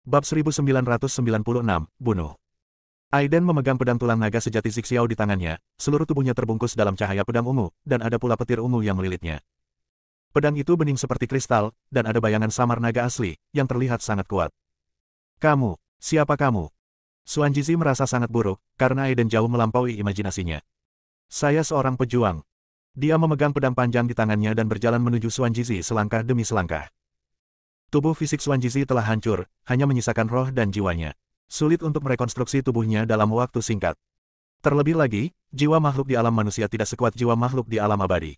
Bab 1996, Bunuh. Aiden memegang pedang tulang naga sejati Zixiao di tangannya, seluruh tubuhnya terbungkus dalam cahaya pedang ungu, dan ada pula petir ungu yang melilitnya. Pedang itu bening seperti kristal, dan ada bayangan samar naga asli, yang terlihat sangat kuat. Kamu, siapa kamu? Xuan Jizi merasa sangat buruk, karena Aiden jauh melampaui imajinasinya. Saya seorang pejuang. Dia memegang pedang panjang di tangannya dan berjalan menuju Xuan Jizi selangkah demi selangkah. Tubuh fisik Xuan Jizi telah hancur, hanya menyisakan roh dan jiwanya. Sulit untuk merekonstruksi tubuhnya dalam waktu singkat. Terlebih lagi, jiwa makhluk di alam manusia tidak sekuat jiwa makhluk di alam abadi.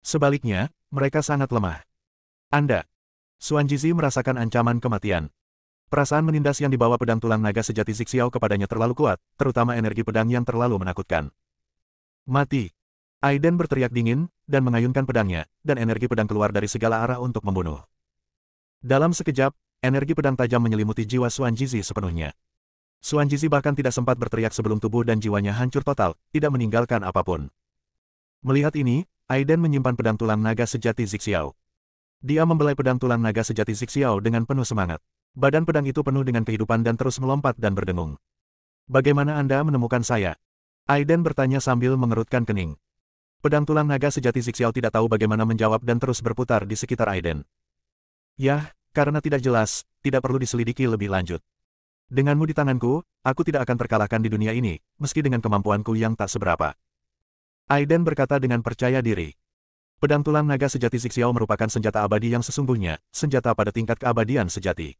Sebaliknya, mereka sangat lemah. Anda. Xuan Jizi merasakan ancaman kematian. Perasaan menindas yang dibawa pedang tulang naga sejati Zixiao kepadanya terlalu kuat, terutama energi pedang yang terlalu menakutkan. Mati. Aiden berteriak dingin, dan mengayunkan pedangnya, dan energi pedang keluar dari segala arah untuk membunuh. Dalam sekejap, energi pedang tajam menyelimuti jiwa Xuan Jizi sepenuhnya. Xuan Jizi bahkan tidak sempat berteriak sebelum tubuh dan jiwanya hancur total, tidak meninggalkan apapun. Melihat ini, Aiden menyimpan pedang tulang naga sejati Zixiao. Dia membelai pedang tulang naga sejati Zixiao dengan penuh semangat. Badan pedang itu penuh dengan kehidupan dan terus melompat dan berdengung. Bagaimana Anda menemukan saya? Aiden bertanya sambil mengerutkan kening. Pedang tulang naga sejati Zixiao tidak tahu bagaimana menjawab dan terus berputar di sekitar Aiden. Yah, karena tidak jelas, tidak perlu diselidiki lebih lanjut. Denganmu di tanganku, aku tidak akan terkalahkan di dunia ini, meski dengan kemampuanku yang tak seberapa. Aiden berkata dengan percaya diri. Pedang tulang naga sejati Zixiao merupakan senjata abadi yang sesungguhnya, senjata pada tingkat keabadian sejati.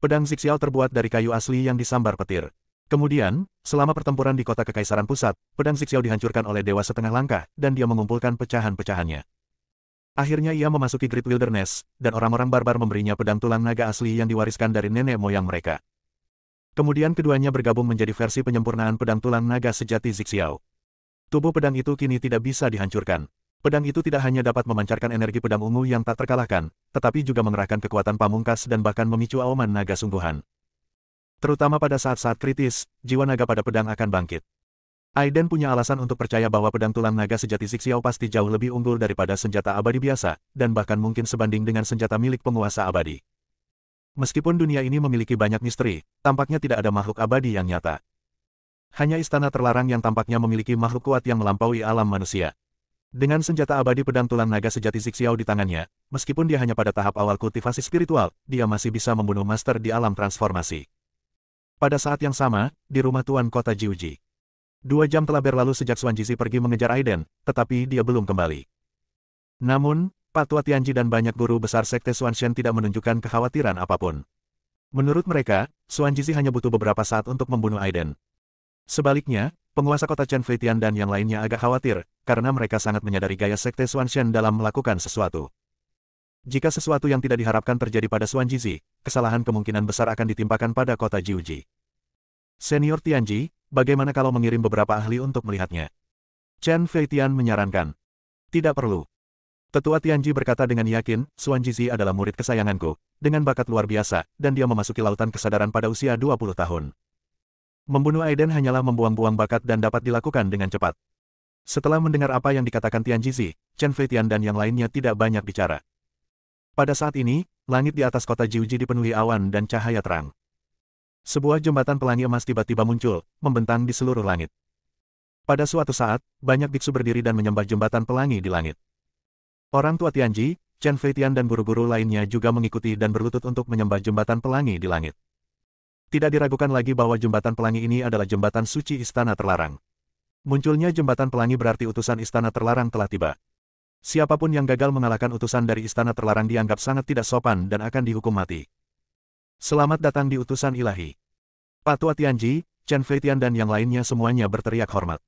Pedang Zixiao terbuat dari kayu asli yang disambar petir. Kemudian, selama pertempuran di kota Kekaisaran Pusat, pedang Zixiao dihancurkan oleh Dewa Setengah Langkah, dan dia mengumpulkan pecahan-pecahannya. Akhirnya ia memasuki Great Wilderness, dan orang-orang barbar memberinya pedang tulang naga asli yang diwariskan dari nenek moyang mereka. Kemudian keduanya bergabung menjadi versi penyempurnaan pedang tulang naga sejati Zixiao. Tubuh pedang itu kini tidak bisa dihancurkan. Pedang itu tidak hanya dapat memancarkan energi pedang ungu yang tak terkalahkan, tetapi juga mengerahkan kekuatan pamungkas dan bahkan memicu auman naga sungguhan. Terutama pada saat-saat kritis, jiwa naga pada pedang akan bangkit. Aiden punya alasan untuk percaya bahwa pedang tulang naga sejati Zixiao pasti jauh lebih unggul daripada senjata abadi biasa, dan bahkan mungkin sebanding dengan senjata milik penguasa abadi. Meskipun dunia ini memiliki banyak misteri, tampaknya tidak ada makhluk abadi yang nyata. Hanya istana terlarang yang tampaknya memiliki makhluk kuat yang melampaui alam manusia. Dengan senjata abadi pedang tulang naga sejati Zixiao di tangannya, meskipun dia hanya pada tahap awal kultivasi spiritual, dia masih bisa membunuh master di alam transformasi. Pada saat yang sama, di rumah Tuan Kota Jiuji. 2 jam telah berlalu sejak Xuan Jizi pergi mengejar Aiden, tetapi dia belum kembali. Namun, Pak Tua Tianji dan banyak guru besar Sekte Xuanshen tidak menunjukkan kekhawatiran apapun. Menurut mereka, Xuan Jizi hanya butuh beberapa saat untuk membunuh Aiden. Sebaliknya, penguasa kota Chen Feitian dan yang lainnya agak khawatir, karena mereka sangat menyadari gaya Sekte Xuanshen dalam melakukan sesuatu. Jika sesuatu yang tidak diharapkan terjadi pada Xuan Jizi, kesalahan kemungkinan besar akan ditimpakan pada kota Jiuji. Senior Tianji, bagaimana kalau mengirim beberapa ahli untuk melihatnya? Chen Feitian menyarankan. Tidak perlu. Tetua Tianji berkata dengan yakin, Xuan Jizi adalah murid kesayanganku, dengan bakat luar biasa, dan dia memasuki lautan kesadaran pada usia 20 tahun. Membunuh Aiden hanyalah membuang-buang bakat dan dapat dilakukan dengan cepat. Setelah mendengar apa yang dikatakan Tianji, Chen Feitian dan yang lainnya tidak banyak bicara. Pada saat ini, langit di atas kota Jiuji dipenuhi awan dan cahaya terang. Sebuah jembatan pelangi emas tiba-tiba muncul, membentang di seluruh langit. Pada suatu saat, banyak biksu berdiri dan menyembah jembatan pelangi di langit. Orang tua Tianji, Chen Feitian dan guru-guru lainnya juga mengikuti dan berlutut untuk menyembah jembatan pelangi di langit. Tidak diragukan lagi bahwa jembatan pelangi ini adalah jembatan suci istana terlarang. Munculnya jembatan pelangi berarti utusan istana terlarang telah tiba. Siapapun yang gagal mengalahkan utusan dari istana terlarang dianggap sangat tidak sopan dan akan dihukum mati. Selamat datang di utusan ilahi. Pak Tua Tianji, Chen Feitian dan yang lainnya semuanya berteriak hormat.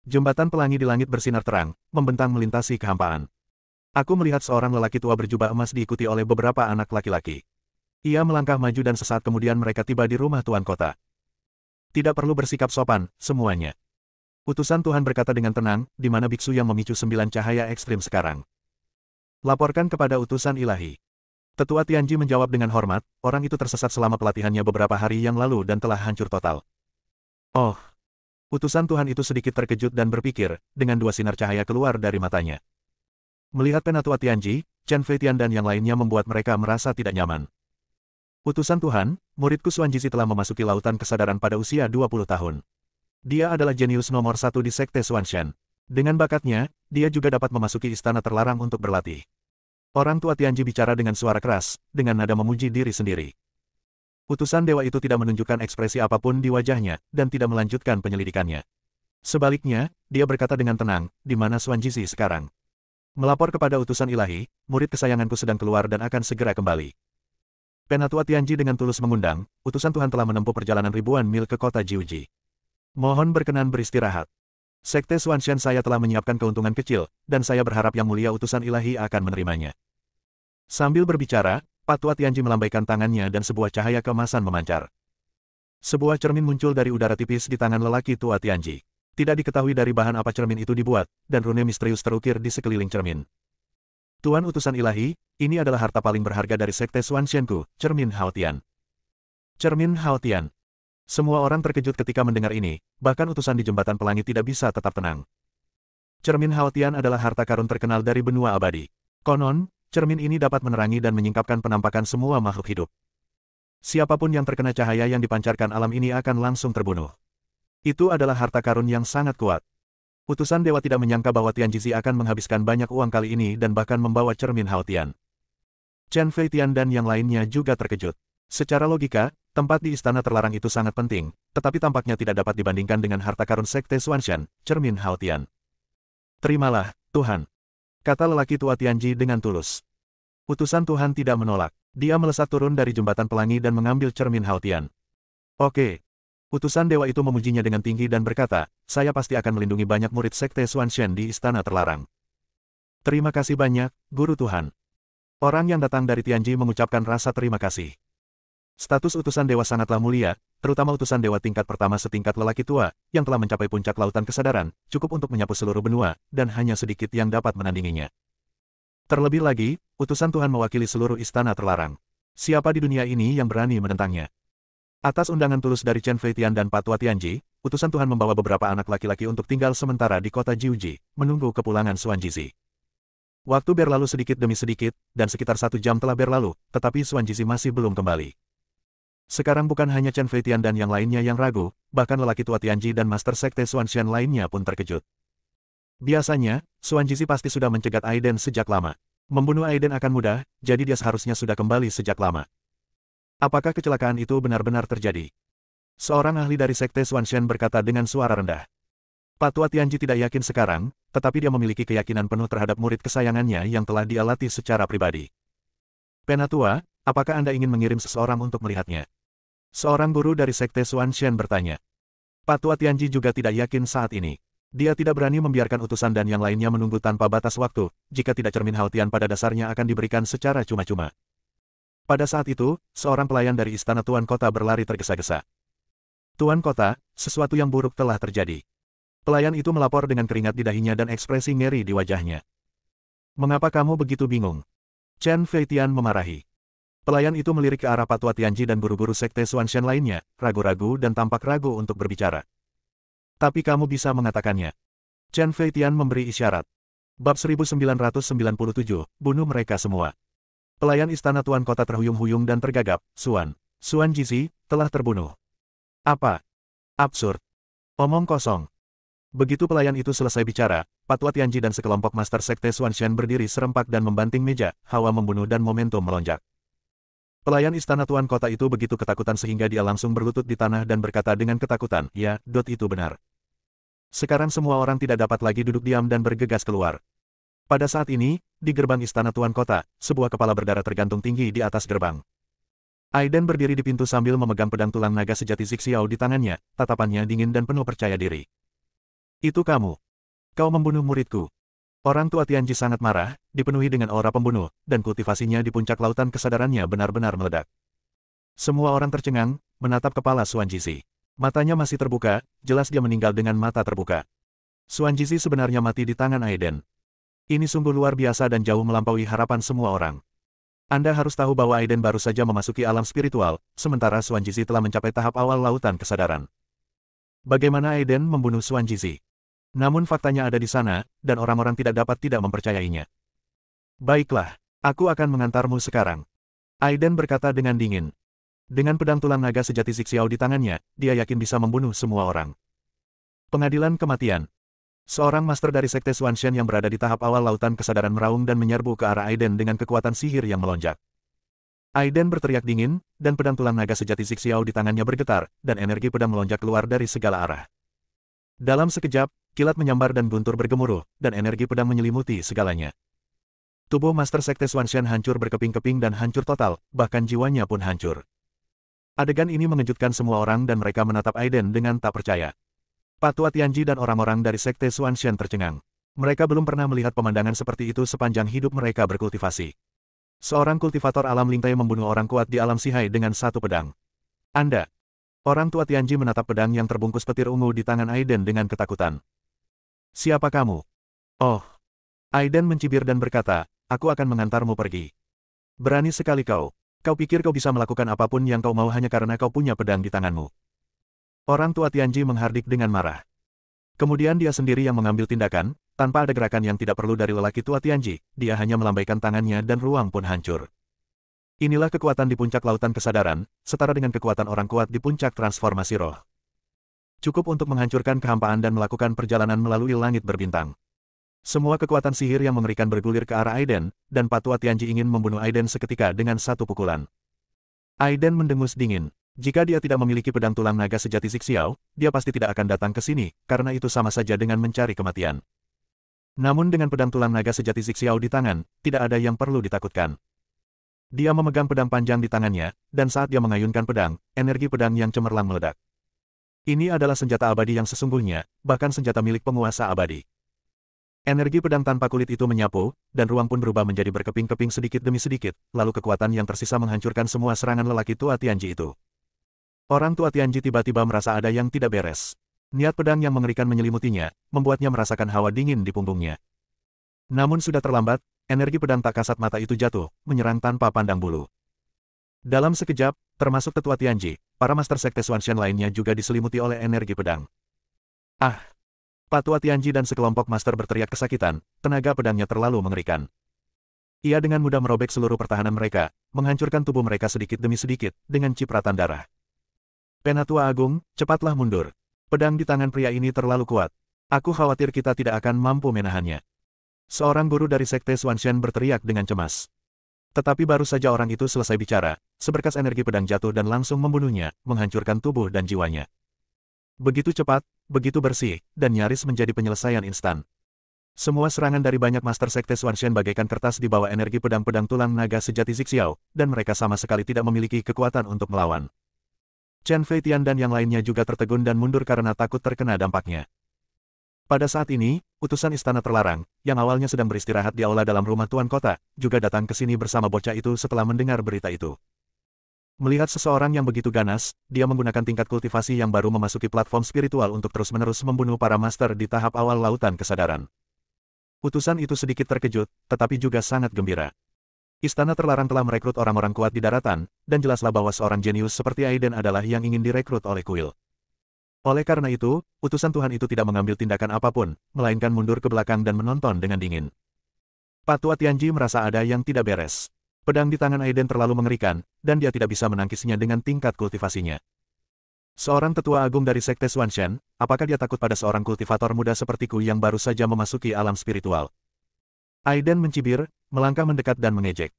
Jembatan pelangi di langit bersinar terang, membentang melintasi kehampaan. Aku melihat seorang lelaki tua berjubah emas diikuti oleh beberapa anak laki-laki. Ia melangkah maju dan sesaat kemudian mereka tiba di rumah Tuan Kota. Tidak perlu bersikap sopan, semuanya. Utusan Tuhan berkata dengan tenang, di mana biksu yang memicu 9 cahaya ekstrim sekarang. Laporkan kepada utusan ilahi. Tetua Tianji menjawab dengan hormat, orang itu tersesat selama pelatihannya beberapa hari yang lalu dan telah hancur total. Oh. Utusan Tuhan itu sedikit terkejut dan berpikir, dengan 2 sinar cahaya keluar dari matanya. Melihat Penatua Tianji, Chen Feitian dan yang lainnya membuat mereka merasa tidak nyaman. Utusan Tuhan, muridku Xuanjizi telah memasuki lautan kesadaran pada usia 20 tahun. Dia adalah jenius nomor satu di Sekte Xuanshan. Dengan bakatnya, dia juga dapat memasuki istana terlarang untuk berlatih. Orang tua Tianji bicara dengan suara keras, dengan nada memuji diri sendiri. Utusan dewa itu tidak menunjukkan ekspresi apapun di wajahnya, dan tidak melanjutkan penyelidikannya. Sebaliknya, dia berkata dengan tenang, di mana Xuanjizi sekarang? Melapor kepada utusan ilahi, murid kesayanganku sedang keluar dan akan segera kembali. Penatua Tianji dengan tulus mengundang, utusan Tuhan telah menempuh perjalanan ribuan mil ke kota Jiuji. Mohon berkenan beristirahat. Sekte Xuanshan saya telah menyiapkan keuntungan kecil, dan saya berharap Yang Mulia utusan ilahi akan menerimanya. Sambil berbicara, Patua Tianji melambaikan tangannya dan sebuah cahaya keemasan memancar. Sebuah cermin muncul dari udara tipis di tangan lelaki tua Tianji. Tidak diketahui dari bahan apa cermin itu dibuat, dan rune misterius terukir di sekeliling cermin. Tuan utusan ilahi, ini adalah harta paling berharga dari Sekte Xuanshanku, cermin Haotian. Cermin Haotian. Semua orang terkejut ketika mendengar ini, bahkan utusan di Jembatan Pelangi tidak bisa tetap tenang. Cermin Haotian adalah harta karun terkenal dari benua abadi. Konon, cermin ini dapat menerangi dan menyingkapkan penampakan semua makhluk hidup. Siapapun yang terkena cahaya yang dipancarkan alam ini akan langsung terbunuh. Itu adalah harta karun yang sangat kuat. Utusan dewa tidak menyangka bahwa Tianjizi akan menghabiskan banyak uang kali ini dan bahkan membawa cermin Haotian. Chen Feitian dan yang lainnya juga terkejut. Secara logika, tempat di istana terlarang itu sangat penting, tetapi tampaknya tidak dapat dibandingkan dengan harta karun Sekte Xuanshan, cermin Haotian. Terimalah, Tuhan, kata lelaki tua Tianji dengan tulus. Utusan Tuhan tidak menolak. Dia melesat turun dari Jembatan Pelangi dan mengambil cermin Haotian. Oke. Utusan dewa itu memujinya dengan tinggi dan berkata, saya pasti akan melindungi banyak murid Sekte Xuanshan di istana terlarang. Terima kasih banyak, Guru Tuhan. Orang yang datang dari Tianji mengucapkan rasa terima kasih. Status utusan dewa sangatlah mulia, terutama utusan dewa tingkat pertama setingkat lelaki tua, yang telah mencapai puncak lautan kesadaran, cukup untuk menyapu seluruh benua, dan hanya sedikit yang dapat menandinginya. Terlebih lagi, utusan Tuhan mewakili seluruh istana terlarang. Siapa di dunia ini yang berani menentangnya? Atas undangan tulus dari Chen Feitian dan Patua Tianji, utusan Tuhan membawa beberapa anak laki-laki untuk tinggal sementara di kota Jiuji, menunggu kepulangan Xuanjizi. Waktu berlalu sedikit demi sedikit, dan sekitar 1 jam telah berlalu, tetapi Xuanjizi masih belum kembali. Sekarang bukan hanya Chen Feitian dan yang lainnya yang ragu, bahkan lelaki tua Tianji dan Master Sekte Xuanshan lainnya pun terkejut. Biasanya, Xuanjizi pasti sudah mencegat Aiden sejak lama. Membunuh Aiden akan mudah, jadi dia seharusnya sudah kembali sejak lama. Apakah kecelakaan itu benar-benar terjadi? Seorang ahli dari Sekte Xuanshan berkata dengan suara rendah. Patua Tianji tidak yakin sekarang, tetapi dia memiliki keyakinan penuh terhadap murid kesayangannya yang telah dia latih secara pribadi. Penatua, apakah Anda ingin mengirim seseorang untuk melihatnya? Seorang guru dari Sekte Xuanshan bertanya. Patua Tianji juga tidak yakin saat ini. Dia tidak berani membiarkan utusan dan yang lainnya menunggu tanpa batas waktu, jika tidak cermin Haotian pada dasarnya akan diberikan secara cuma-cuma. Pada saat itu, seorang pelayan dari istana Tuan Kota berlari tergesa-gesa. Tuan Kota, sesuatu yang buruk telah terjadi. Pelayan itu melapor dengan keringat di dahinya dan ekspresi ngeri di wajahnya. Mengapa kamu begitu bingung? Chen Feitian memarahi. Pelayan itu melirik ke arah Patua Tianji dan guru-guru Sekte Xuanshan lainnya, ragu-ragu dan tampak ragu untuk berbicara. Tapi kamu bisa mengatakannya. Chen Feitian memberi isyarat. Bab 1997, bunuh mereka semua. Pelayan istana Tuan Kota terhuyung-huyung dan tergagap, Xuanjizi, telah terbunuh. Apa? Absurd. Omong kosong. Begitu pelayan itu selesai bicara, Patua Tianji dan sekelompok Master Sekte Xuanshan berdiri serempak dan membanting meja, hawa membunuh dan momentum melonjak. Pelayan istana Tuan Kota itu begitu ketakutan sehingga dia langsung berlutut di tanah dan berkata dengan ketakutan, ya, itu benar. Sekarang semua orang tidak dapat lagi duduk diam dan bergegas keluar. Pada saat ini, di gerbang istana Tuan Kota, sebuah kepala berdarah tergantung tinggi di atas gerbang. Aiden berdiri di pintu sambil memegang pedang tulang naga sejati Zixiao di tangannya, tatapannya dingin dan penuh percaya diri. Itu kamu. Kau membunuh muridku. Orang tua Tianji sangat marah, dipenuhi dengan aura pembunuh, dan kultivasinya di puncak lautan kesadarannya benar-benar meledak. Semua orang tercengang, menatap kepala Xuanjizi. Matanya masih terbuka, jelas dia meninggal dengan mata terbuka. Xuanjizi sebenarnya mati di tangan Aiden. Ini sungguh luar biasa dan jauh melampaui harapan semua orang. Anda harus tahu bahwa Aiden baru saja memasuki alam spiritual, sementara Xuanjizi telah mencapai tahap awal lautan kesadaran. Bagaimana Aiden membunuh Xuanjizi? Namun faktanya ada di sana, dan orang-orang tidak dapat tidak mempercayainya. Baiklah, aku akan mengantarmu sekarang. Aiden berkata dengan dingin. Dengan pedang tulang naga sejati Zixiao di tangannya, dia yakin bisa membunuh semua orang. Pengadilan kematian. Seorang master dari Sekte Xuanshan yang berada di tahap awal lautan kesadaran meraung dan menyerbu ke arah Aiden dengan kekuatan sihir yang melonjak. Aiden berteriak dingin, dan pedang tulang naga sejati Zixiao di tangannya bergetar, dan energi pedang melonjak keluar dari segala arah. Dalam sekejap, kilat menyambar dan guntur bergemuruh, dan energi pedang menyelimuti segalanya. Tubuh Master Sekte Xuanshan hancur berkeping-keping dan hancur total, bahkan jiwanya pun hancur. Adegan ini mengejutkan semua orang dan mereka menatap Aiden dengan tak percaya. Patua Tianji dan orang-orang dari Sekte Xuanshan tercengang. Mereka belum pernah melihat pemandangan seperti itu sepanjang hidup mereka berkultivasi. Seorang kultivator alam lintai membunuh orang kuat di alam sihai dengan satu pedang. Anda. Orang tua Tianji menatap pedang yang terbungkus petir ungu di tangan Aiden dengan ketakutan. Siapa kamu? Oh. Aiden mencibir dan berkata, aku akan mengantarmu pergi. Berani sekali kau. Kau pikir kau bisa melakukan apapun yang kau mau hanya karena kau punya pedang di tanganmu. Orang tua Tianji menghardik dengan marah. Kemudian dia sendiri yang mengambil tindakan, tanpa ada gerakan yang tidak perlu dari lelaki tua Tianji, dia hanya melambaikan tangannya dan ruang pun hancur. Inilah kekuatan di puncak lautan kesadaran, setara dengan kekuatan orang kuat di puncak transformasi roh. Cukup untuk menghancurkan kehampaan dan melakukan perjalanan melalui langit berbintang. Semua kekuatan sihir yang mengerikan bergulir ke arah Aiden, dan Patua Tianji ingin membunuh Aiden seketika dengan satu pukulan. Aiden mendengus dingin. Jika dia tidak memiliki pedang tulang naga sejati Zixiao, dia pasti tidak akan datang ke sini, karena itu sama saja dengan mencari kematian. Namun dengan pedang tulang naga sejati Zixiao di tangan, tidak ada yang perlu ditakutkan. Dia memegang pedang panjang di tangannya, dan saat dia mengayunkan pedang, energi pedang yang cemerlang meledak. Ini adalah senjata abadi yang sesungguhnya, bahkan senjata milik penguasa abadi. Energi pedang tanpa kulit itu menyapu, dan ruang pun berubah menjadi berkeping-keping sedikit demi sedikit, lalu kekuatan yang tersisa menghancurkan semua serangan lelaki tua Tianji itu. Orang tua Tianji tiba-tiba merasa ada yang tidak beres. Niat pedang yang mengerikan menyelimutinya, membuatnya merasakan hawa dingin di punggungnya. Namun sudah terlambat, energi pedang tak kasat mata itu jatuh, menyerang tanpa pandang bulu. Dalam sekejap, termasuk tetua Tianji, para master sekte Xuanshan lainnya juga diselimuti oleh energi pedang. Ah! Patua Tianji dan sekelompok master berteriak kesakitan, tenaga pedangnya terlalu mengerikan. Ia dengan mudah merobek seluruh pertahanan mereka, menghancurkan tubuh mereka sedikit demi sedikit, dengan cipratan darah. Penatua Agung, cepatlah mundur. Pedang di tangan pria ini terlalu kuat. Aku khawatir kita tidak akan mampu menahannya. Seorang guru dari Sekte Xuanshan berteriak dengan cemas. Tetapi baru saja orang itu selesai bicara, seberkas energi pedang jatuh dan langsung membunuhnya, menghancurkan tubuh dan jiwanya. Begitu cepat, begitu bersih, dan nyaris menjadi penyelesaian instan. Semua serangan dari banyak master Sekte Xuanshan bagaikan kertas di bawah energi pedang-pedang tulang naga sejati Zixiao, dan mereka sama sekali tidak memiliki kekuatan untuk melawan. Chen Feitian dan yang lainnya juga tertegun dan mundur karena takut terkena dampaknya. Pada saat ini, utusan istana terlarang, yang awalnya sedang beristirahat di aula dalam rumah tuan kota, juga datang ke sini bersama bocah itu setelah mendengar berita itu. Melihat seseorang yang begitu ganas, dia menggunakan tingkat kultivasi yang baru memasuki platform spiritual untuk terus-menerus membunuh para master di tahap awal lautan kesadaran. Utusan itu sedikit terkejut, tetapi juga sangat gembira. Istana terlarang telah merekrut orang-orang kuat di daratan, dan jelaslah bahwa seorang jenius seperti Aiden adalah yang ingin direkrut oleh kuil. Oleh karena itu, utusan Tuhan itu tidak mengambil tindakan apapun, melainkan mundur ke belakang dan menonton dengan dingin. Patua Tianji merasa ada yang tidak beres. Pedang di tangan Aiden terlalu mengerikan, dan dia tidak bisa menangkisnya dengan tingkat kultivasinya. Seorang tetua agung dari Sekte Xuanshan, apakah dia takut pada seorang kultivator muda sepertiku yang baru saja memasuki alam spiritual? Aiden mencibir, melangkah mendekat dan mengejek.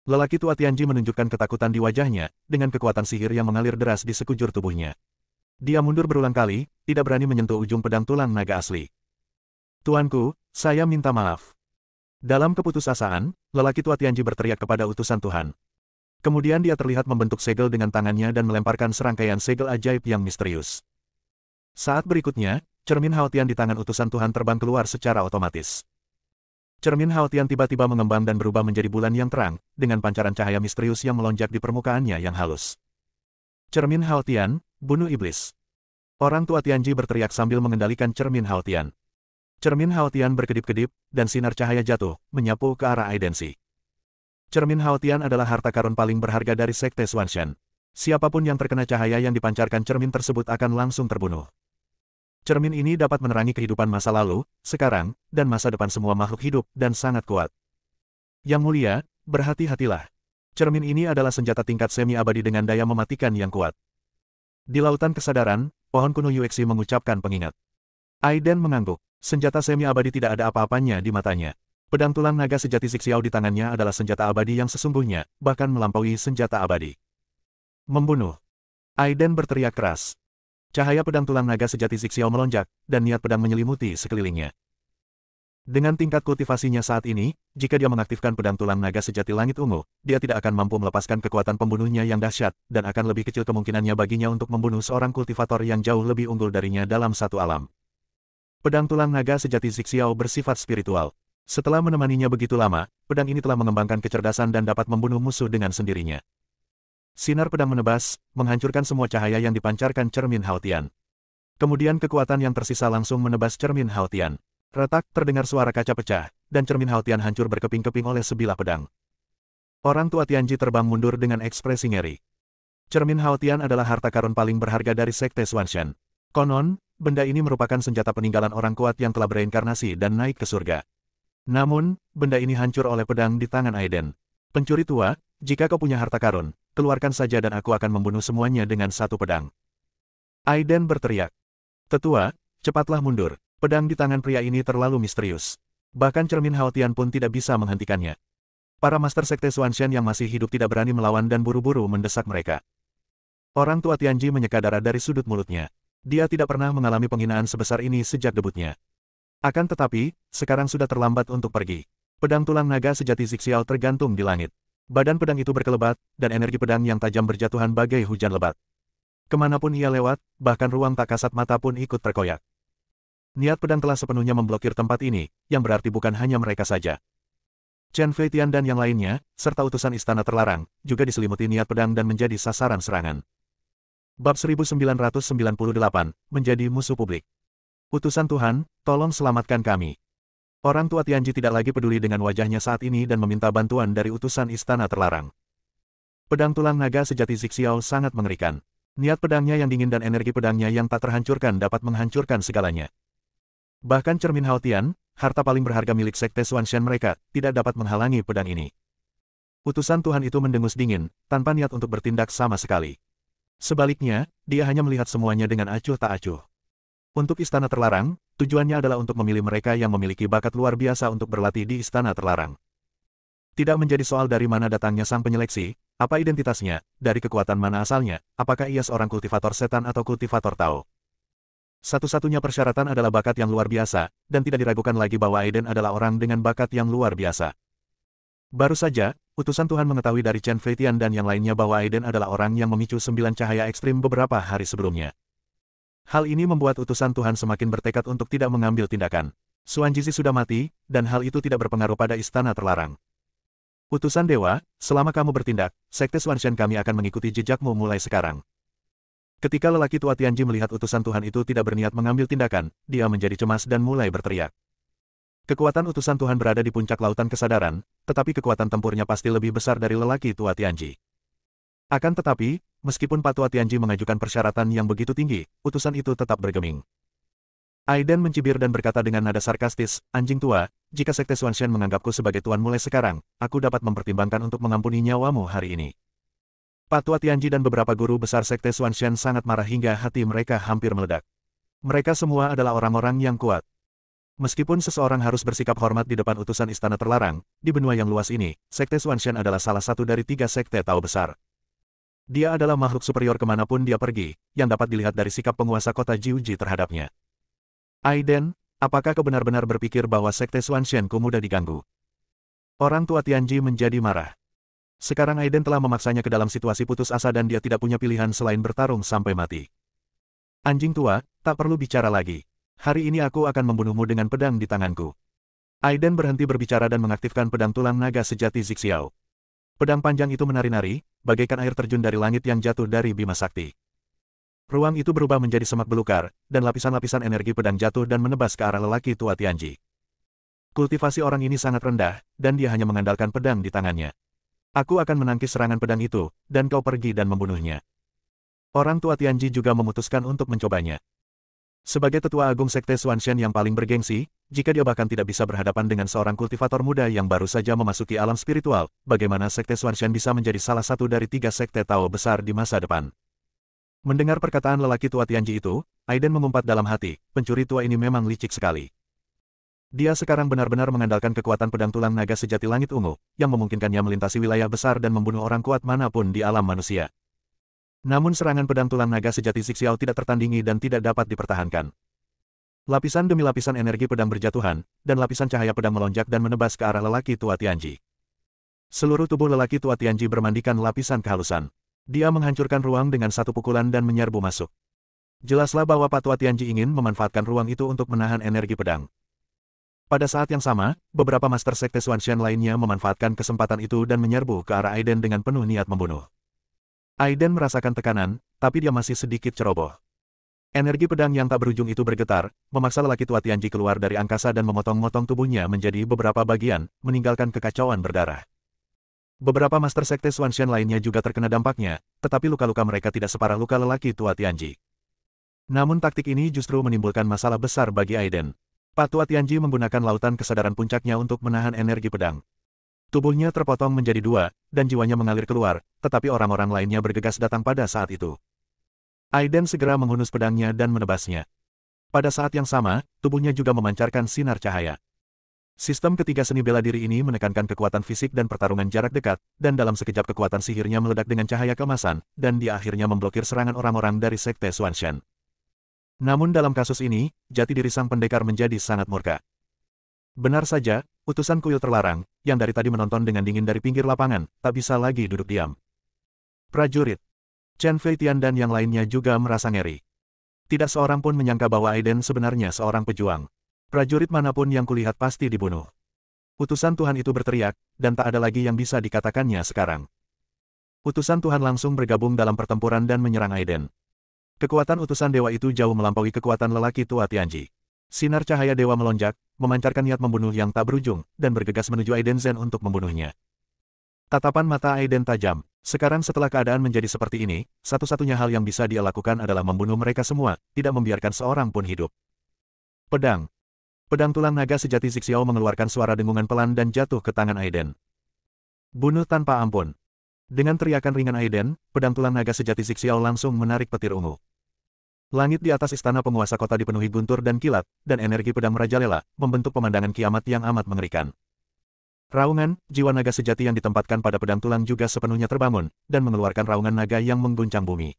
Lelaki tua Tianji menunjukkan ketakutan di wajahnya, dengan kekuatan sihir yang mengalir deras di sekujur tubuhnya. Dia mundur berulang kali, tidak berani menyentuh ujung pedang tulang naga asli. Tuanku, saya minta maaf. Dalam keputusasaan, lelaki tua Tianji berteriak kepada utusan Tuhan. Kemudian dia terlihat membentuk segel dengan tangannya dan melemparkan serangkaian segel ajaib yang misterius. Saat berikutnya, cermin Haotian di tangan utusan Tuhan terbang keluar secara otomatis. Cermin Haotian tiba-tiba mengembang dan berubah menjadi bulan yang terang, dengan pancaran cahaya misterius yang melonjak di permukaannya yang halus. Cermin Haotian, bunuh iblis. Orang tua Tianji berteriak sambil mengendalikan cermin Haotian. Cermin Haotian berkedip-kedip, dan sinar cahaya jatuh, menyapu ke arah Aidensi. Cermin Haotian adalah harta karun paling berharga dari Sekte Xuanshan. Siapapun yang terkena cahaya yang dipancarkan cermin tersebut akan langsung terbunuh. Cermin ini dapat menerangi kehidupan masa lalu, sekarang, dan masa depan semua makhluk hidup, dan sangat kuat. Yang mulia, berhati-hatilah. Cermin ini adalah senjata tingkat semi-abadi dengan daya mematikan yang kuat. Di lautan kesadaran, pohon kuno Yuexi mengucapkan pengingat. Aiden mengangguk. Senjata semi-abadi tidak ada apa-apanya di matanya. Pedang tulang naga sejati Zixiao di tangannya adalah senjata abadi yang sesungguhnya, bahkan melampaui senjata abadi. Membunuh. Aiden berteriak keras. Cahaya pedang tulang naga sejati Zixiao melonjak, dan niat pedang menyelimuti sekelilingnya. Dengan tingkat kultivasinya saat ini, jika dia mengaktifkan pedang tulang naga sejati langit ungu, dia tidak akan mampu melepaskan kekuatan pembunuhnya yang dahsyat, dan akan lebih kecil kemungkinannya baginya untuk membunuh seorang kultivator yang jauh lebih unggul darinya dalam satu alam. Pedang tulang naga sejati Zixiao bersifat spiritual. Setelah menemaninya begitu lama, pedang ini telah mengembangkan kecerdasan dan dapat membunuh musuh dengan sendirinya. Sinar pedang menebas, menghancurkan semua cahaya yang dipancarkan cermin Haotian. Kemudian kekuatan yang tersisa langsung menebas cermin Haotian. Retak, terdengar suara kaca pecah, dan cermin Haotian hancur berkeping-keping oleh sebilah pedang. Orang tua Tianji terbang mundur dengan ekspresi ngeri. Cermin Haotian adalah harta karun paling berharga dari Sekte Xuanshan. Konon, benda ini merupakan senjata peninggalan orang kuat yang telah bereinkarnasi dan naik ke surga. Namun, benda ini hancur oleh pedang di tangan Aiden. Pencuri tua, jika kau punya harta karun, keluarkan saja dan aku akan membunuh semuanya dengan satu pedang. Aiden berteriak. Tetua, cepatlah mundur. Pedang di tangan pria ini terlalu misterius. Bahkan cermin Haotian pun tidak bisa menghentikannya. Para master sekte Xuanshan yang masih hidup tidak berani melawan dan buru-buru mendesak mereka. Orang tua Tianji menyeka darah dari sudut mulutnya. Dia tidak pernah mengalami penghinaan sebesar ini sejak debutnya. Akan tetapi, sekarang sudah terlambat untuk pergi. Pedang tulang naga sejati Zixiao tergantung di langit. Badan pedang itu berkelebat, dan energi pedang yang tajam berjatuhan bagai hujan lebat. Kemanapun ia lewat, bahkan ruang tak kasat mata pun ikut terkoyak. Niat pedang telah sepenuhnya memblokir tempat ini, yang berarti bukan hanya mereka saja. Chen Feitian dan yang lainnya, serta utusan istana terlarang, juga diselimuti niat pedang dan menjadi sasaran serangan. Bab 1998, menjadi musuh publik. Utusan Tuhan, tolong selamatkan kami. Orang tua Tianji tidak lagi peduli dengan wajahnya saat ini dan meminta bantuan dari utusan istana terlarang. Pedang tulang naga sejati Zixiao sangat mengerikan. Niat pedangnya yang dingin dan energi pedangnya yang tak terhancurkan dapat menghancurkan segalanya. Bahkan cermin Haotian, harta paling berharga milik Sekte Xuanshan mereka, tidak dapat menghalangi pedang ini. Utusan Tuhan itu mendengus dingin, tanpa niat untuk bertindak sama sekali. Sebaliknya, dia hanya melihat semuanya dengan acuh tak acuh. Untuk istana terlarang, tujuannya adalah untuk memilih mereka yang memiliki bakat luar biasa untuk berlatih di istana terlarang. Tidak menjadi soal dari mana datangnya sang penyeleksi, apa identitasnya, dari kekuatan mana asalnya, apakah ia seorang kultivator setan atau kultivator Tao. Satu-satunya persyaratan adalah bakat yang luar biasa, dan tidak diragukan lagi bahwa Aiden adalah orang dengan bakat yang luar biasa. Baru saja, utusan Tuhan mengetahui dari Chen Feitian dan yang lainnya bahwa Aiden adalah orang yang memicu 9 cahaya ekstrim beberapa hari sebelumnya. Hal ini membuat utusan Tuhan semakin bertekad untuk tidak mengambil tindakan. Xuanjizi sudah mati, dan hal itu tidak berpengaruh pada istana terlarang. Utusan Dewa, selama kamu bertindak, Sekte Xuanshan kami akan mengikuti jejakmu mulai sekarang. Ketika lelaki tua Tianji melihat utusan Tuhan itu tidak berniat mengambil tindakan, dia menjadi cemas dan mulai berteriak. Kekuatan utusan Tuhan berada di puncak lautan kesadaran, tetapi kekuatan tempurnya pasti lebih besar dari lelaki tua Tianji. Akan tetapi, meskipun Pak Tua Tianji mengajukan persyaratan yang begitu tinggi, utusan itu tetap bergeming. Aiden mencibir dan berkata dengan nada sarkastis, anjing tua, jika Sekte Xuanshan menganggapku sebagai tuan mulai sekarang, aku dapat mempertimbangkan untuk mengampuni nyawamu hari ini. Pak Tua Tianji dan beberapa guru besar Sekte Xuanshan sangat marah hingga hati mereka hampir meledak. Mereka semua adalah orang-orang yang kuat. Meskipun seseorang harus bersikap hormat di depan utusan istana terlarang, di benua yang luas ini, Sekte Xuanshan adalah salah satu dari 3 sekte Tao besar. Dia adalah makhluk superior kemanapun dia pergi, yang dapat dilihat dari sikap penguasa kota Jiuji terhadapnya. Aiden, apakah kau benar-benar berpikir bahwa Sekte Xuanshan ku mudah diganggu? Orang tua Tianji menjadi marah. Sekarang Aiden telah memaksanya ke dalam situasi putus asa dan dia tidak punya pilihan selain bertarung sampai mati. Anjing tua, tak perlu bicara lagi. Hari ini aku akan membunuhmu dengan pedang di tanganku. Aiden berhenti berbicara dan mengaktifkan pedang tulang naga sejati Zixiao. Pedang panjang itu menari-nari, bagaikan air terjun dari langit yang jatuh dari Bima Sakti. Ruang itu berubah menjadi semak belukar, dan lapisan-lapisan energi pedang jatuh dan menebas ke arah lelaki tua Tianji. Kultivasi orang ini sangat rendah, dan dia hanya mengandalkan pedang di tangannya. Aku akan menangkis serangan pedang itu, dan kau pergi dan membunuhnya. Orang tua Tianji juga memutuskan untuk mencobanya. Sebagai tetua agung Sekte Xuanshan yang paling bergengsi, jika dia bahkan tidak bisa berhadapan dengan seorang kultivator muda yang baru saja memasuki alam spiritual, bagaimana Sekte Xuanshan bisa menjadi salah satu dari 3 sekte Tao besar di masa depan? Mendengar perkataan lelaki tua Tianji itu, Aiden mengumpat dalam hati, pencuri tua ini memang licik sekali. Dia sekarang benar-benar mengandalkan kekuatan pedang tulang naga sejati langit ungu, yang memungkinkannya melintasi wilayah besar dan membunuh orang kuat manapun di alam manusia. Namun serangan pedang tulang naga sejati Zixiao tidak tertandingi dan tidak dapat dipertahankan. Lapisan demi lapisan energi pedang berjatuhan, dan lapisan cahaya pedang melonjak dan menebas ke arah lelaki tua Tianji. Seluruh tubuh lelaki tua Tianji bermandikan lapisan kehalusan. Dia menghancurkan ruang dengan satu pukulan dan menyerbu masuk. Jelaslah bahwa Pak Tua Tianji ingin memanfaatkan ruang itu untuk menahan energi pedang. Pada saat yang sama, beberapa Master Sekte Xuanshan lainnya memanfaatkan kesempatan itu dan menyerbu ke arah Aiden dengan penuh niat membunuh. Aiden merasakan tekanan, tapi dia masih sedikit ceroboh. Energi pedang yang tak berujung itu bergetar, memaksa lelaki tua Tianji keluar dari angkasa dan memotong-motong tubuhnya menjadi beberapa bagian, meninggalkan kekacauan berdarah. Beberapa Master Sekte Xuanshan lainnya juga terkena dampaknya, tetapi luka-luka mereka tidak separah luka lelaki tua Tianji. Namun taktik ini justru menimbulkan masalah besar bagi Aiden. Pak Tua Tianji menggunakan lautan kesadaran puncaknya untuk menahan energi pedang. Tubuhnya terpotong menjadi 2, dan jiwanya mengalir keluar, tetapi orang-orang lainnya bergegas datang pada saat itu. Aiden segera menghunus pedangnya dan menebasnya. Pada saat yang sama, tubuhnya juga memancarkan sinar cahaya. Sistem ketiga seni bela diri ini menekankan kekuatan fisik dan pertarungan jarak dekat, dan dalam sekejap kekuatan sihirnya meledak dengan cahaya keemasan, dan dia akhirnya memblokir serangan orang-orang dari Sekte Xuanshan. Namun dalam kasus ini, jati diri sang pendekar menjadi sangat murka. Benar saja, utusan kuil terlarang, yang dari tadi menonton dengan dingin dari pinggir lapangan, tak bisa lagi duduk diam. Prajurit Chen Feitian dan yang lainnya juga merasa ngeri. Tidak seorang pun menyangka bahwa Aiden sebenarnya seorang pejuang. Prajurit manapun yang kulihat pasti dibunuh. Utusan Tuhan itu berteriak, dan tak ada lagi yang bisa dikatakannya sekarang. Utusan Tuhan langsung bergabung dalam pertempuran dan menyerang Aiden. Kekuatan utusan dewa itu jauh melampaui kekuatan lelaki tua Tianji. Sinar cahaya dewa melonjak, memancarkan niat membunuh yang tak berujung, dan bergegas menuju Aiden Zen untuk membunuhnya. Tatapan mata Aiden tajam. Sekarang setelah keadaan menjadi seperti ini, satu-satunya hal yang bisa dia lakukan adalah membunuh mereka semua, tidak membiarkan seorang pun hidup. Pedang. Pedang tulang naga sejati Zixiao mengeluarkan suara dengungan pelan dan jatuh ke tangan Aiden. Bunuh tanpa ampun. Dengan teriakan ringan Aiden, pedang tulang naga sejati Zixiao langsung menarik petir ungu. Langit di atas istana penguasa kota dipenuhi guntur dan kilat, dan energi pedang merajalela, membentuk pemandangan kiamat yang amat mengerikan. Raungan, jiwa naga sejati yang ditempatkan pada pedang tulang juga sepenuhnya terbangun, dan mengeluarkan raungan naga yang mengguncang bumi.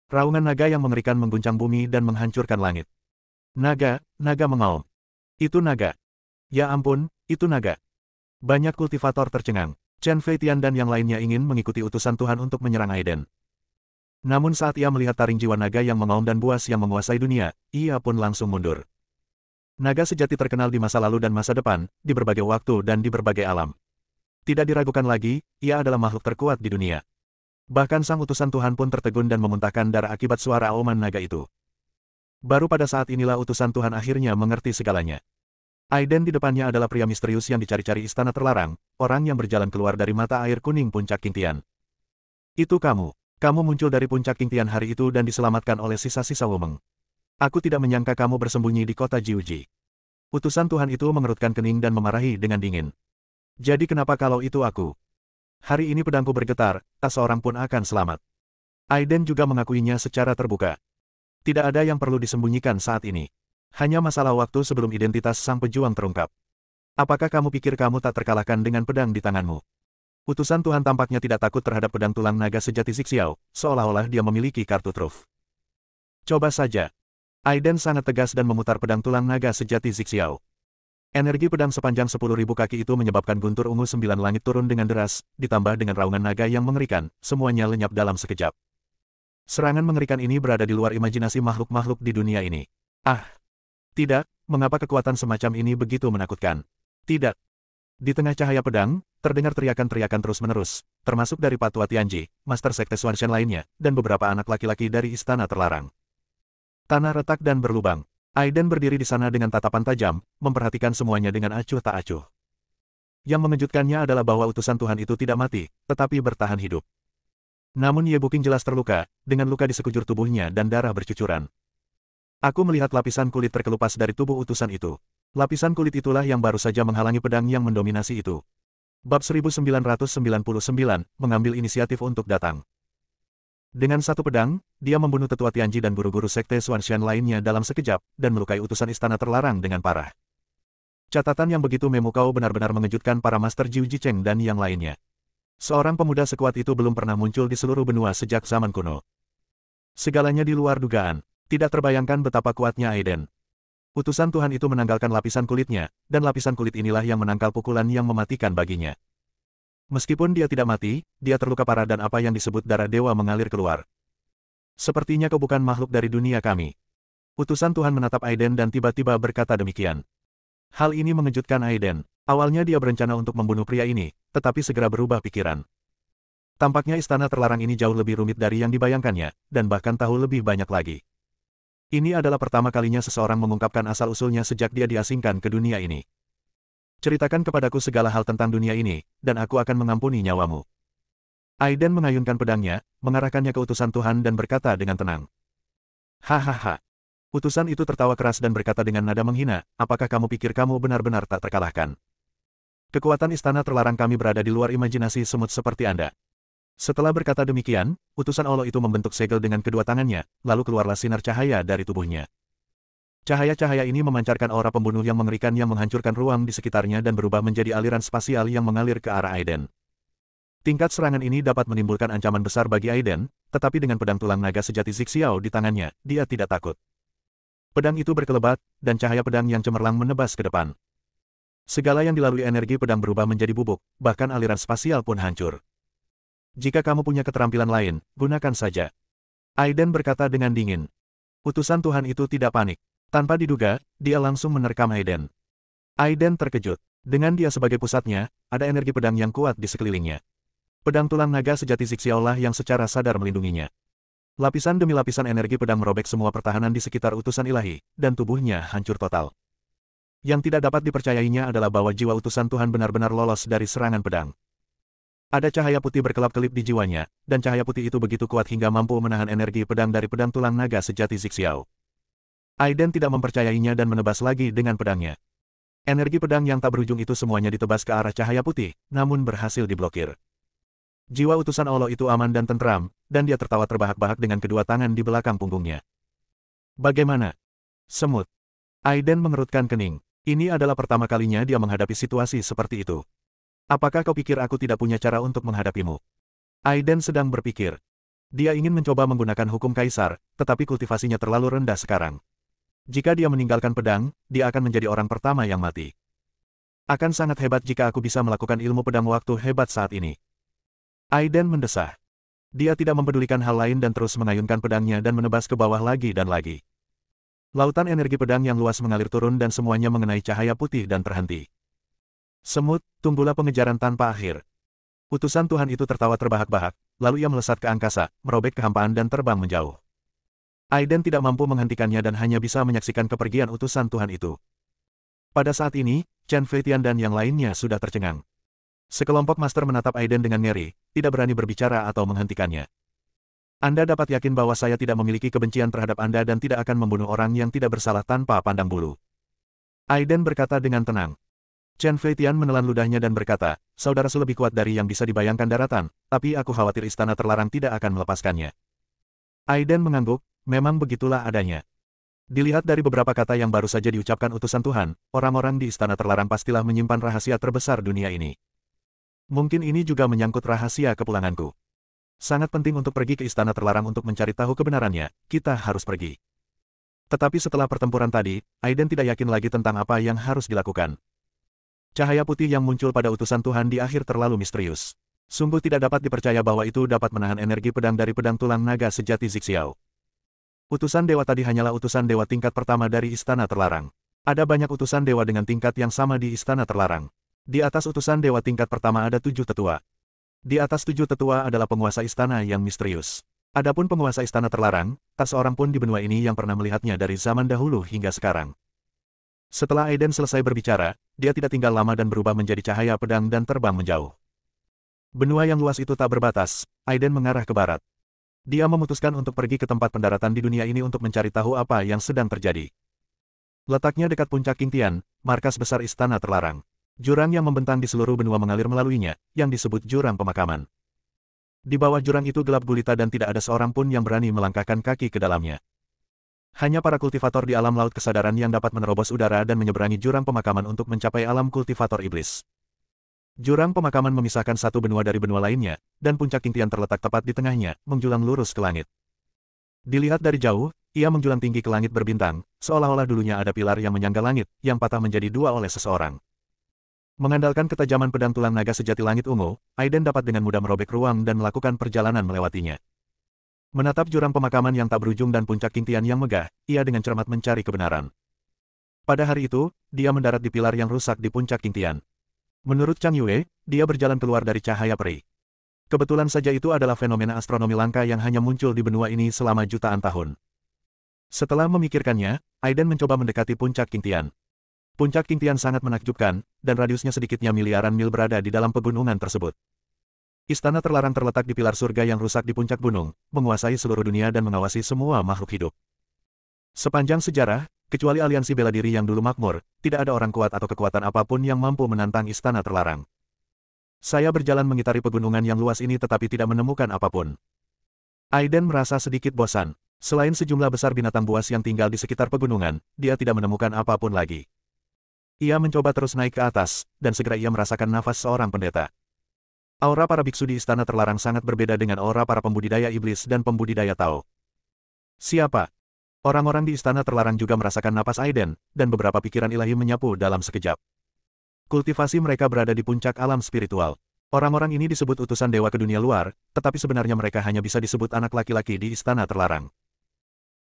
Raungan naga yang mengerikan mengguncang bumi dan menghancurkan langit. Naga mengaum. Itu naga. Ya ampun, itu naga. Banyak kultivator tercengang. Chen Feitian dan yang lainnya ingin mengikuti utusan Tuhan untuk menyerang Aiden. Namun saat ia melihat taring jiwa naga yang mengaum dan buas yang menguasai dunia, ia pun langsung mundur. Naga sejati terkenal di masa lalu dan masa depan, di berbagai waktu dan di berbagai alam. Tidak diragukan lagi, ia adalah makhluk terkuat di dunia. Bahkan sang utusan Tuhan pun tertegun dan memuntahkan darah akibat suara auman naga itu. Baru pada saat inilah utusan Tuhan akhirnya mengerti segalanya. Aiden di depannya adalah pria misterius yang dicari-cari istana terlarang, orang yang berjalan keluar dari mata air kuning puncak Qingtian. Itu kamu. Kamu muncul dari puncak Qingtian hari itu dan diselamatkan oleh sisa-sisa Wumeng. Aku tidak menyangka kamu bersembunyi di kota Jiuji. Utusan Tuhan itu mengerutkan kening dan memarahi dengan dingin. Jadi kenapa kalau itu aku? Hari ini pedangku bergetar, tak seorang pun akan selamat. Aiden juga mengakuinya secara terbuka. Tidak ada yang perlu disembunyikan saat ini. Hanya masalah waktu sebelum identitas sang pejuang terungkap. Apakah kamu pikir kamu tak terkalahkan dengan pedang di tanganmu? Utusan Tuhan tampaknya tidak takut terhadap pedang tulang naga sejati Zixiao, seolah-olah dia memiliki kartu truf. Coba saja. Aiden sangat tegas dan memutar pedang tulang naga sejati Zixiao. Energi pedang sepanjang 10.000 kaki itu menyebabkan guntur ungu 9 langit turun dengan deras, ditambah dengan raungan naga yang mengerikan, semuanya lenyap dalam sekejap. Serangan mengerikan ini berada di luar imajinasi makhluk-makhluk di dunia ini. Ah! Tidak, mengapa kekuatan semacam ini begitu menakutkan? Tidak. Di tengah cahaya pedang, terdengar teriakan-teriakan terus-menerus, termasuk dari Pak Tua Tianji, Master Sekte Xuanshan lainnya, dan beberapa anak laki-laki dari istana terlarang. Tanah retak dan berlubang. Aiden berdiri di sana dengan tatapan tajam, memperhatikan semuanya dengan acuh tak acuh. Yang mengejutkannya adalah bahwa utusan Tuhan itu tidak mati, tetapi bertahan hidup. Namun Ye Buking jelas terluka, dengan luka di sekujur tubuhnya dan darah bercucuran. Aku melihat lapisan kulit terkelupas dari tubuh utusan itu. Lapisan kulit itulah yang baru saja menghalangi pedang yang mendominasi itu. Bab 1999, mengambil inisiatif untuk datang. Dengan satu pedang, dia membunuh tetua Tianji dan guru-guru sekte Xuanxian lainnya dalam sekejap, dan melukai utusan istana terlarang dengan parah. Catatan yang begitu memukau benar-benar mengejutkan para Master Jiu Jicheng dan yang lainnya. Seorang pemuda sekuat itu belum pernah muncul di seluruh benua sejak zaman kuno. Segalanya di luar dugaan. Tidak terbayangkan betapa kuatnya Aiden. Utusan Tuhan itu menanggalkan lapisan kulitnya, dan lapisan kulit inilah yang menangkal pukulan yang mematikan baginya. Meskipun dia tidak mati, dia terluka parah dan apa yang disebut darah dewa mengalir keluar. Sepertinya kau bukan makhluk dari dunia kami. Utusan Tuhan menatap Aiden dan tiba-tiba berkata demikian. Hal ini mengejutkan Aiden. Awalnya dia berencana untuk membunuh pria ini, tetapi segera berubah pikiran. Tampaknya istana terlarang ini jauh lebih rumit dari yang dibayangkannya, dan bahkan tahu lebih banyak lagi. Ini adalah pertama kalinya seseorang mengungkapkan asal-usulnya sejak dia diasingkan ke dunia ini. Ceritakan kepadaku segala hal tentang dunia ini, dan aku akan mengampuni nyawamu. Aiden mengayunkan pedangnya, mengarahkannya ke utusan Tuhan dan berkata dengan tenang. Hahaha. Utusan itu tertawa keras dan berkata dengan nada menghina, apakah kamu pikir kamu benar-benar tak terkalahkan? Kekuatan istana terlarang kami berada di luar imajinasi semut seperti Anda. Setelah berkata demikian, utusan Allah itu membentuk segel dengan kedua tangannya, lalu keluarlah sinar cahaya dari tubuhnya. Cahaya-cahaya ini memancarkan aura pembunuh yang mengerikan yang menghancurkan ruang di sekitarnya dan berubah menjadi aliran spasial yang mengalir ke arah Aiden. Tingkat serangan ini dapat menimbulkan ancaman besar bagi Aiden, tetapi dengan pedang tulang naga sejati Zixiao di tangannya, dia tidak takut. Pedang itu berkelebat, dan cahaya pedang yang cemerlang menebas ke depan. Segala yang dilalui energi pedang berubah menjadi bubuk, bahkan aliran spasial pun hancur. Jika kamu punya keterampilan lain, gunakan saja. Aiden berkata dengan dingin. Utusan Tuhan itu tidak panik. Tanpa diduga, dia langsung menerkam Aiden. Aiden terkejut. Dengan dia sebagai pusatnya, ada energi pedang yang kuat di sekelilingnya. Pedang tulang naga sejati Zixiao lah yang secara sadar melindunginya. Lapisan demi lapisan energi pedang merobek semua pertahanan di sekitar utusan ilahi, dan tubuhnya hancur total. Yang tidak dapat dipercayainya adalah bahwa jiwa utusan Tuhan benar-benar lolos dari serangan pedang. Ada cahaya putih berkelap-kelip di jiwanya, dan cahaya putih itu begitu kuat hingga mampu menahan energi pedang dari pedang tulang naga sejati Zixiao. Aiden tidak mempercayainya dan menebas lagi dengan pedangnya. Energi pedang yang tak berujung itu semuanya ditebas ke arah cahaya putih, namun berhasil diblokir. Jiwa utusan Allah itu aman dan tentram, dan dia tertawa terbahak-bahak dengan kedua tangan di belakang punggungnya. Bagaimana? Semut. Aiden mengerutkan kening. Ini adalah pertama kalinya dia menghadapi situasi seperti itu. Apakah kau pikir aku tidak punya cara untuk menghadapimu? Aiden sedang berpikir. Dia ingin mencoba menggunakan hukum kaisar, tetapi kultivasinya terlalu rendah sekarang. Jika dia meninggalkan pedang, dia akan menjadi orang pertama yang mati. Akan sangat hebat jika aku bisa melakukan ilmu pedang waktu hebat saat ini. Aiden mendesah. Dia tidak mempedulikan hal lain dan terus mengayunkan pedangnya dan menebas ke bawah lagi dan lagi. Lautan energi pedang yang luas mengalir turun dan semuanya mengenai cahaya putih dan terhenti. Semut, tunggulah pengejaran tanpa akhir. Utusan Tuhan itu tertawa terbahak-bahak, lalu ia melesat ke angkasa, merobek kehampaan dan terbang menjauh. Aiden tidak mampu menghentikannya dan hanya bisa menyaksikan kepergian utusan Tuhan itu. Pada saat ini, Chen Feitian dan yang lainnya sudah tercengang. Sekelompok master menatap Aiden dengan ngeri, tidak berani berbicara atau menghentikannya. Anda dapat yakin bahwa saya tidak memiliki kebencian terhadap Anda dan tidak akan membunuh orang yang tidak bersalah tanpa pandang bulu. Aiden berkata dengan tenang. Chen Feitian menelan ludahnya dan berkata, saudaraku lebih kuat dari yang bisa dibayangkan daratan, tapi aku khawatir istana terlarang tidak akan melepaskannya. Aiden mengangguk, memang begitulah adanya. Dilihat dari beberapa kata yang baru saja diucapkan utusan Tuhan, orang-orang di istana terlarang pastilah menyimpan rahasia terbesar dunia ini. Mungkin ini juga menyangkut rahasia kepulanganku. Sangat penting untuk pergi ke istana terlarang untuk mencari tahu kebenarannya, kita harus pergi. Tetapi setelah pertempuran tadi, Aiden tidak yakin lagi tentang apa yang harus dilakukan. Cahaya putih yang muncul pada utusan Tuhan di akhir terlalu misterius. Sungguh tidak dapat dipercaya bahwa itu dapat menahan energi pedang dari pedang tulang naga sejati Zixiao. Utusan dewa tadi hanyalah utusan dewa tingkat pertama dari istana terlarang. Ada banyak utusan dewa dengan tingkat yang sama di istana terlarang. Di atas utusan dewa tingkat pertama ada 7 tetua. Di atas 7 tetua adalah penguasa istana yang misterius. Adapun penguasa istana terlarang, tak seorang pun di benua ini yang pernah melihatnya dari zaman dahulu hingga sekarang. Setelah Aiden selesai berbicara, dia tidak tinggal lama dan berubah menjadi cahaya pedang dan terbang menjauh. Benua yang luas itu tak berbatas, Aiden mengarah ke barat. Dia memutuskan untuk pergi ke tempat pendaratan di dunia ini untuk mencari tahu apa yang sedang terjadi. Letaknya dekat puncak Qingtian, markas besar Istana Terlarang. Jurang yang membentang di seluruh benua mengalir melaluinya, yang disebut Jurang Pemakaman. Di bawah jurang itu gelap gulita dan tidak ada seorang pun yang berani melangkahkan kaki ke dalamnya. Hanya para kultivator di alam laut kesadaran yang dapat menerobos udara dan menyeberangi jurang pemakaman untuk mencapai alam kultivator iblis. Jurang pemakaman memisahkan satu benua dari benua lainnya, dan puncak Qingtian terletak tepat di tengahnya, menjulang lurus ke langit. Dilihat dari jauh, ia menjulang tinggi ke langit berbintang, seolah-olah dulunya ada pilar yang menyangga langit, yang patah menjadi dua oleh seseorang. Mengandalkan ketajaman pedang tulang naga sejati langit ungu, Aiden dapat dengan mudah merobek ruang dan melakukan perjalanan melewatinya. Menatap jurang pemakaman yang tak berujung dan puncak Qingtian yang megah, ia dengan cermat mencari kebenaran. Pada hari itu, dia mendarat di pilar yang rusak di puncak Qingtian. Menurut Chang Yue, dia berjalan keluar dari cahaya peri. Kebetulan saja itu adalah fenomena astronomi langka yang hanya muncul di benua ini selama jutaan tahun. Setelah memikirkannya, Aiden mencoba mendekati puncak Qingtian. Puncak Qingtian sangat menakjubkan, dan radiusnya sedikitnya miliaran mil berada di dalam pegunungan tersebut. Istana Terlarang terletak di pilar surga yang rusak di puncak gunung, menguasai seluruh dunia dan mengawasi semua makhluk hidup. Sepanjang sejarah, kecuali aliansi bela diri yang dulu makmur, tidak ada orang kuat atau kekuatan apapun yang mampu menantang Istana Terlarang. Saya berjalan mengitari pegunungan yang luas ini tetapi tidak menemukan apapun. Aiden merasa sedikit bosan. Selain sejumlah besar binatang buas yang tinggal di sekitar pegunungan, dia tidak menemukan apapun lagi. Ia mencoba terus naik ke atas, dan segera ia merasakan nafas seorang pendeta. Aura para biksu di Istana Terlarang sangat berbeda dengan aura para pembudidaya iblis dan pembudidaya Tao. Siapa? Orang-orang di Istana Terlarang juga merasakan napas Aiden, dan beberapa pikiran ilahi menyapu dalam sekejap. Kultivasi mereka berada di puncak alam spiritual. Orang-orang ini disebut utusan dewa ke dunia luar, tetapi sebenarnya mereka hanya bisa disebut anak laki-laki di Istana Terlarang.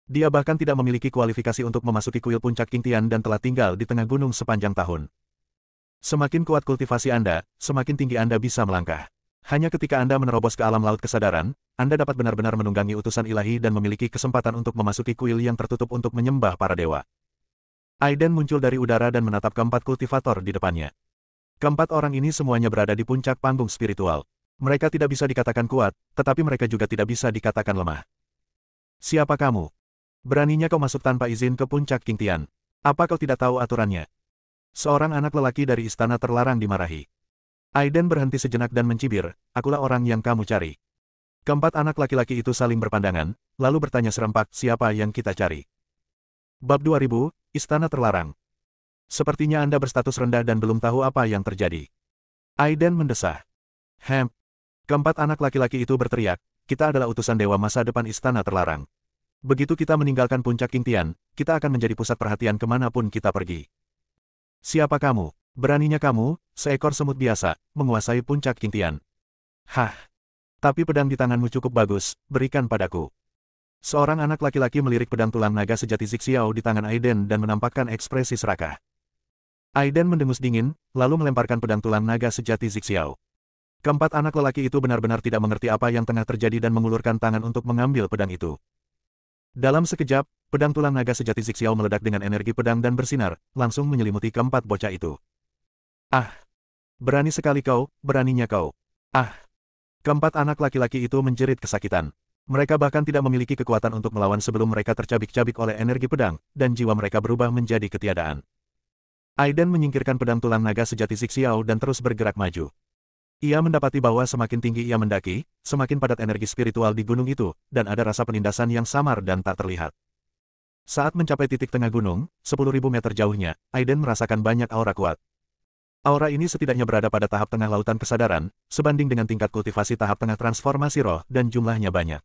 Dia bahkan tidak memiliki kualifikasi untuk memasuki kuil puncak Qingtian dan telah tinggal di tengah gunung sepanjang tahun. Semakin kuat kultivasi Anda, semakin tinggi Anda bisa melangkah. Hanya ketika Anda menerobos ke alam laut kesadaran, Anda dapat benar-benar menunggangi utusan ilahi dan memiliki kesempatan untuk memasuki kuil yang tertutup untuk menyembah para dewa. Aiden muncul dari udara dan menatap keempat kultivator di depannya. Keempat orang ini semuanya berada di puncak panggung spiritual. Mereka tidak bisa dikatakan kuat, tetapi mereka juga tidak bisa dikatakan lemah. Siapa kamu? Beraninya kau masuk tanpa izin ke puncak Qingtian. Apa kau tidak tahu aturannya? Seorang anak lelaki dari Istana Terlarang dimarahi. Aiden berhenti sejenak dan mencibir, akulah orang yang kamu cari. Keempat anak laki-laki itu saling berpandangan, lalu bertanya serempak, siapa yang kita cari? Bab 2000, Istana Terlarang. Sepertinya Anda berstatus rendah dan belum tahu apa yang terjadi. Aiden mendesah. Keempat anak laki-laki itu berteriak, kita adalah utusan dewa masa depan Istana Terlarang. Begitu kita meninggalkan puncak Qingtian, kita akan menjadi pusat perhatian kemanapun kita pergi. Siapa kamu? Beraninya kamu, seekor semut biasa, menguasai puncak Qingtian. Hah! Tapi pedang di tanganmu cukup bagus, berikan padaku. Seorang anak laki-laki melirik pedang tulang naga sejati Zixiao di tangan Aiden dan menampakkan ekspresi serakah. Aiden mendengus dingin, lalu melemparkan pedang tulang naga sejati Zixiao. Keempat anak lelaki itu benar-benar tidak mengerti apa yang tengah terjadi dan mengulurkan tangan untuk mengambil pedang itu. Dalam sekejap, pedang tulang naga sejati Zixiao meledak dengan energi pedang dan bersinar, langsung menyelimuti keempat bocah itu. Ah! Berani sekali kau, beraninya kau. Ah! Keempat anak laki-laki itu menjerit kesakitan. Mereka bahkan tidak memiliki kekuatan untuk melawan sebelum mereka tercabik-cabik oleh energi pedang, dan jiwa mereka berubah menjadi ketiadaan. Aiden menyingkirkan pedang tulang naga sejati Zixiao dan terus bergerak maju. Ia mendapati bahwa semakin tinggi ia mendaki, semakin padat energi spiritual di gunung itu, dan ada rasa penindasan yang samar dan tak terlihat. Saat mencapai titik tengah gunung, 10.000 meter jauhnya, Aiden merasakan banyak aura kuat. Aura ini setidaknya berada pada tahap tengah lautan kesadaran, sebanding dengan tingkat kultivasi tahap tengah transformasi roh dan jumlahnya banyak.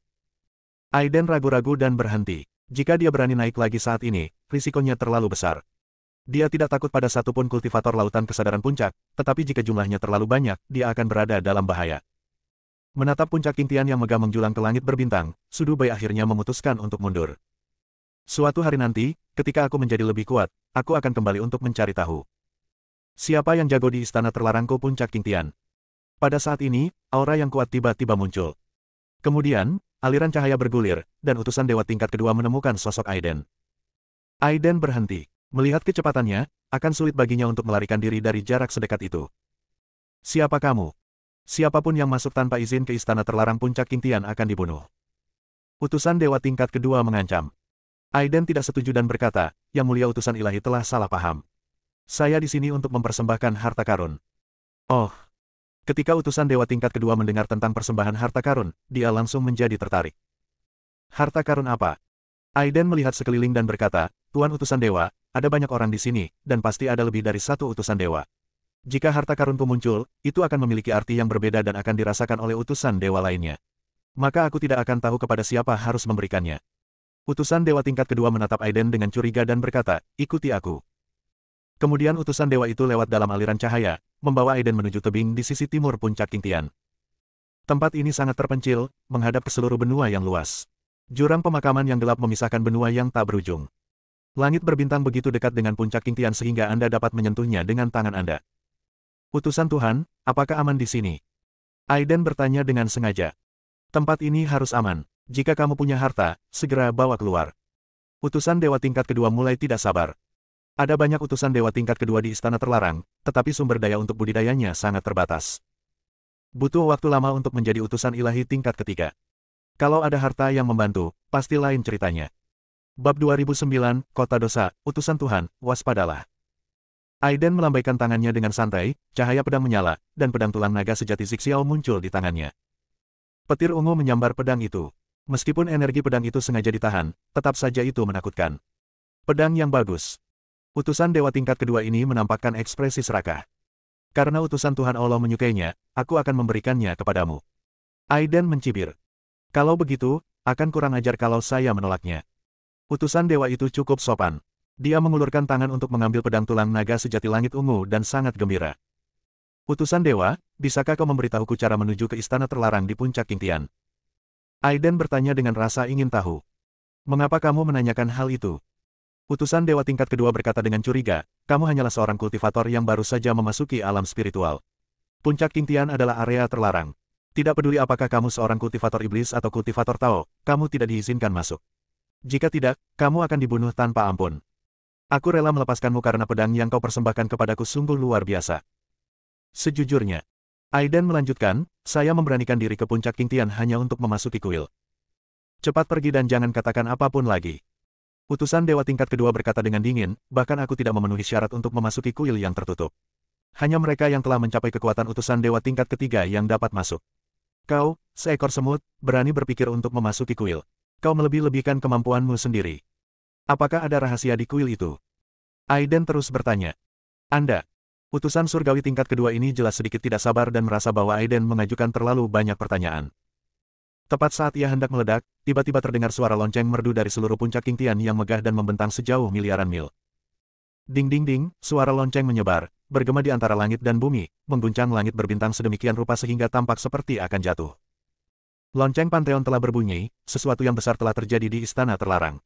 Aiden ragu-ragu dan berhenti. Jika dia berani naik lagi saat ini, risikonya terlalu besar. Dia tidak takut pada satupun kultivator lautan kesadaran puncak, tetapi jika jumlahnya terlalu banyak, dia akan berada dalam bahaya. Menatap puncak Qingtian yang megah menjulang ke langit berbintang, Sudu Bai akhirnya memutuskan untuk mundur. Suatu hari nanti, ketika aku menjadi lebih kuat, aku akan kembali untuk mencari tahu. Siapa yang jago di Istana Terlarangku puncak Qingtian? Pada saat ini, aura yang kuat tiba-tiba muncul. Kemudian, aliran cahaya bergulir, dan utusan dewa tingkat kedua menemukan sosok Aiden. Aiden berhenti. Melihat kecepatannya, akan sulit baginya untuk melarikan diri dari jarak sedekat itu. Siapa kamu? Siapapun yang masuk tanpa izin ke Istana Terlarang puncak Qingtian akan dibunuh. Utusan dewa tingkat kedua mengancam. Aiden tidak setuju dan berkata, Yang Mulia Utusan Ilahi telah salah paham. Saya di sini untuk mempersembahkan harta karun. Oh. Ketika utusan dewa tingkat kedua mendengar tentang persembahan harta karun, dia langsung menjadi tertarik. Harta karun apa? Aiden melihat sekeliling dan berkata, Tuan utusan dewa, ada banyak orang di sini, dan pasti ada lebih dari satu utusan dewa. Jika harta karunku muncul, itu akan memiliki arti yang berbeda dan akan dirasakan oleh utusan dewa lainnya. Maka aku tidak akan tahu kepada siapa harus memberikannya. Utusan dewa tingkat kedua menatap Aiden dengan curiga dan berkata, ikuti aku. Kemudian utusan dewa itu lewat dalam aliran cahaya, membawa Aiden menuju tebing di sisi timur puncak Qingtian. Tempat ini sangat terpencil, menghadap ke seluruh benua yang luas. Jurang pemakaman yang gelap memisahkan benua yang tak berujung. Langit berbintang begitu dekat dengan puncak Qingtian sehingga Anda dapat menyentuhnya dengan tangan Anda. Utusan Tuhan, apakah aman di sini? Aiden bertanya dengan sengaja. Tempat ini harus aman. Jika kamu punya harta, segera bawa keluar. Utusan dewa tingkat kedua mulai tidak sabar. Ada banyak utusan dewa tingkat kedua di istana terlarang, tetapi sumber daya untuk budidayanya sangat terbatas. Butuh waktu lama untuk menjadi utusan ilahi tingkat ketiga. Kalau ada harta yang membantu, pasti lain ceritanya. Bab 2009, Kota Dosa, Utusan Tuhan, waspadalah. Aiden melambaikan tangannya dengan santai, cahaya pedang menyala, dan pedang tulang naga sejati Zixiao muncul di tangannya. Petir ungu menyambar pedang itu. Meskipun energi pedang itu sengaja ditahan, tetap saja itu menakutkan. Pedang yang bagus. Utusan dewa tingkat kedua ini menampakkan ekspresi serakah. Karena utusan Tuhan Allah menyukainya, aku akan memberikannya kepadamu. Aiden mencibir. Kalau begitu, akan kurang ajar kalau saya menolaknya. Utusan dewa itu cukup sopan. Dia mengulurkan tangan untuk mengambil pedang tulang naga sejati langit ungu dan sangat gembira. Utusan dewa, bisakah kau memberitahuku cara menuju ke istana terlarang di puncak Qingtian? Aiden bertanya dengan rasa ingin tahu. Mengapa kamu menanyakan hal itu? Utusan dewa tingkat kedua berkata dengan curiga, kamu hanyalah seorang kultivator yang baru saja memasuki alam spiritual. Puncak Qingtian adalah area terlarang. Tidak peduli apakah kamu seorang kultivator iblis atau kultivator Tao, kamu tidak diizinkan masuk. Jika tidak, kamu akan dibunuh tanpa ampun. Aku rela melepaskanmu karena pedang yang kau persembahkan kepadaku sungguh luar biasa. Sejujurnya, Aiden melanjutkan, saya memberanikan diri ke puncak Qingtian hanya untuk memasuki kuil. Cepat pergi dan jangan katakan apapun lagi. Utusan dewa tingkat kedua berkata dengan dingin, bahkan aku tidak memenuhi syarat untuk memasuki kuil yang tertutup. Hanya mereka yang telah mencapai kekuatan utusan dewa tingkat ketiga yang dapat masuk. Kau, seekor semut, berani berpikir untuk memasuki kuil. Kau melebih-lebihkan kemampuanmu sendiri. Apakah ada rahasia di kuil itu? Aiden terus bertanya. Anda, utusan surgawi tingkat kedua ini jelas sedikit tidak sabar dan merasa bahwa Aiden mengajukan terlalu banyak pertanyaan. Tepat saat ia hendak meledak, tiba-tiba terdengar suara lonceng merdu dari seluruh puncak Qingtian yang megah dan membentang sejauh miliaran mil. Ding ding ding, suara lonceng menyebar, bergema di antara langit dan bumi, mengguncang langit berbintang sedemikian rupa sehingga tampak seperti akan jatuh. Lonceng Pantheon telah berbunyi, sesuatu yang besar telah terjadi di istana terlarang.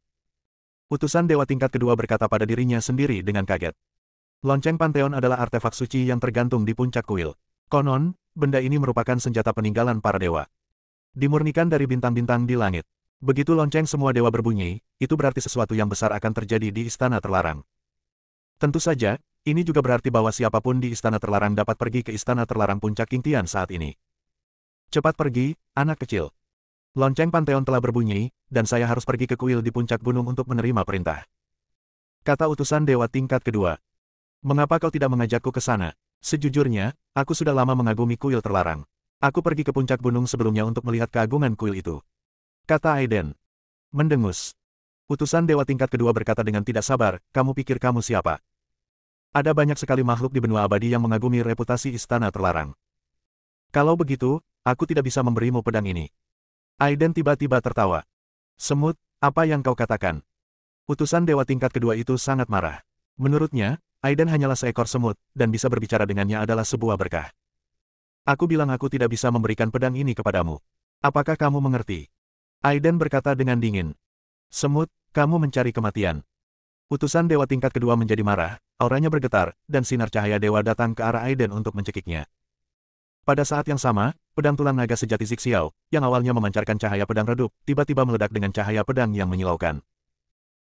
Utusan dewa tingkat kedua berkata pada dirinya sendiri dengan kaget. Lonceng Pantheon adalah artefak suci yang tergantung di puncak kuil. Konon, benda ini merupakan senjata peninggalan para dewa. Dimurnikan dari bintang-bintang di langit. Begitu lonceng semua dewa berbunyi, itu berarti sesuatu yang besar akan terjadi di istana terlarang. Tentu saja, ini juga berarti bahwa siapapun di istana terlarang dapat pergi ke istana terlarang puncak Qingtian saat ini. Cepat pergi, anak kecil. Lonceng Pantheon telah berbunyi, dan saya harus pergi ke kuil di puncak gunung untuk menerima perintah. Kata utusan dewa tingkat kedua. Mengapa kau tidak mengajakku ke sana? Sejujurnya, aku sudah lama mengagumi kuil terlarang. Aku pergi ke puncak gunung sebelumnya untuk melihat keagungan kuil itu. Kata Aiden. Mendengus. Utusan dewa tingkat kedua berkata dengan tidak sabar, kamu pikir kamu siapa? Ada banyak sekali makhluk di benua abadi yang mengagumi reputasi istana terlarang. Kalau begitu, aku tidak bisa memberimu pedang ini. Aiden tiba-tiba tertawa. Semut, apa yang kau katakan? Utusan dewa tingkat kedua itu sangat marah. Menurutnya, Aiden hanyalah seekor semut, dan bisa berbicara dengannya adalah sebuah berkah. Aku bilang aku tidak bisa memberikan pedang ini kepadamu. Apakah kamu mengerti? Aiden berkata dengan dingin. Semut, kamu mencari kematian. Utusan dewa tingkat kedua menjadi marah, auranya bergetar, dan sinar cahaya dewa datang ke arah Aiden untuk mencekiknya. Pada saat yang sama, pedang tulang naga sejati Zixiao, yang awalnya memancarkan cahaya pedang redup, tiba-tiba meledak dengan cahaya pedang yang menyilaukan.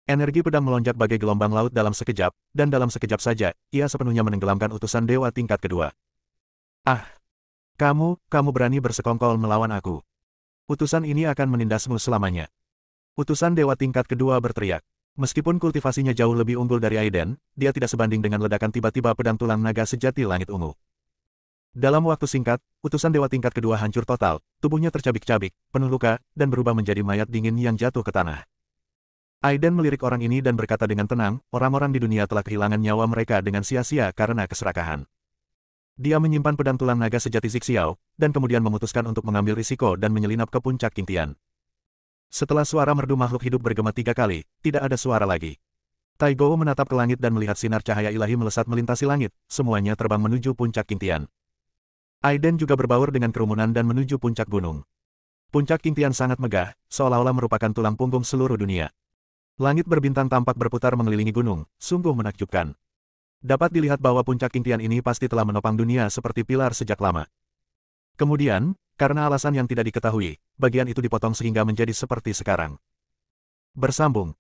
Energi pedang melonjak bagai gelombang laut dalam sekejap, dan dalam sekejap saja, ia sepenuhnya menenggelamkan utusan dewa tingkat kedua. Ah! Kamu berani bersekongkol melawan aku. Utusan ini akan menindasmu selamanya. Utusan dewa tingkat kedua berteriak. Meskipun kultivasinya jauh lebih unggul dari Aiden, dia tidak sebanding dengan ledakan tiba-tiba pedang tulang naga sejati langit ungu. Dalam waktu singkat, utusan dewa tingkat kedua hancur total, tubuhnya tercabik-cabik, penuh luka, dan berubah menjadi mayat dingin yang jatuh ke tanah. Aiden melirik orang ini dan berkata dengan tenang, orang-orang di dunia telah kehilangan nyawa mereka dengan sia-sia karena keserakahan. Dia menyimpan pedang tulang naga sejati Zixiao, dan kemudian memutuskan untuk mengambil risiko dan menyelinap ke puncak Qingtian. Setelah suara merdu makhluk hidup bergema 3 kali, tidak ada suara lagi. Taigou menatap ke langit dan melihat sinar cahaya ilahi melesat melintasi langit, semuanya terbang menuju puncak Qingtian. Aiden juga berbaur dengan kerumunan dan menuju puncak gunung. Puncak Qingtian sangat megah, seolah-olah merupakan tulang punggung seluruh dunia. Langit berbintang tampak berputar mengelilingi gunung, sungguh menakjubkan. Dapat dilihat bahwa puncak Qingtian ini pasti telah menopang dunia seperti pilar sejak lama. Kemudian, karena alasan yang tidak diketahui, bagian itu dipotong sehingga menjadi seperti sekarang. Bersambung.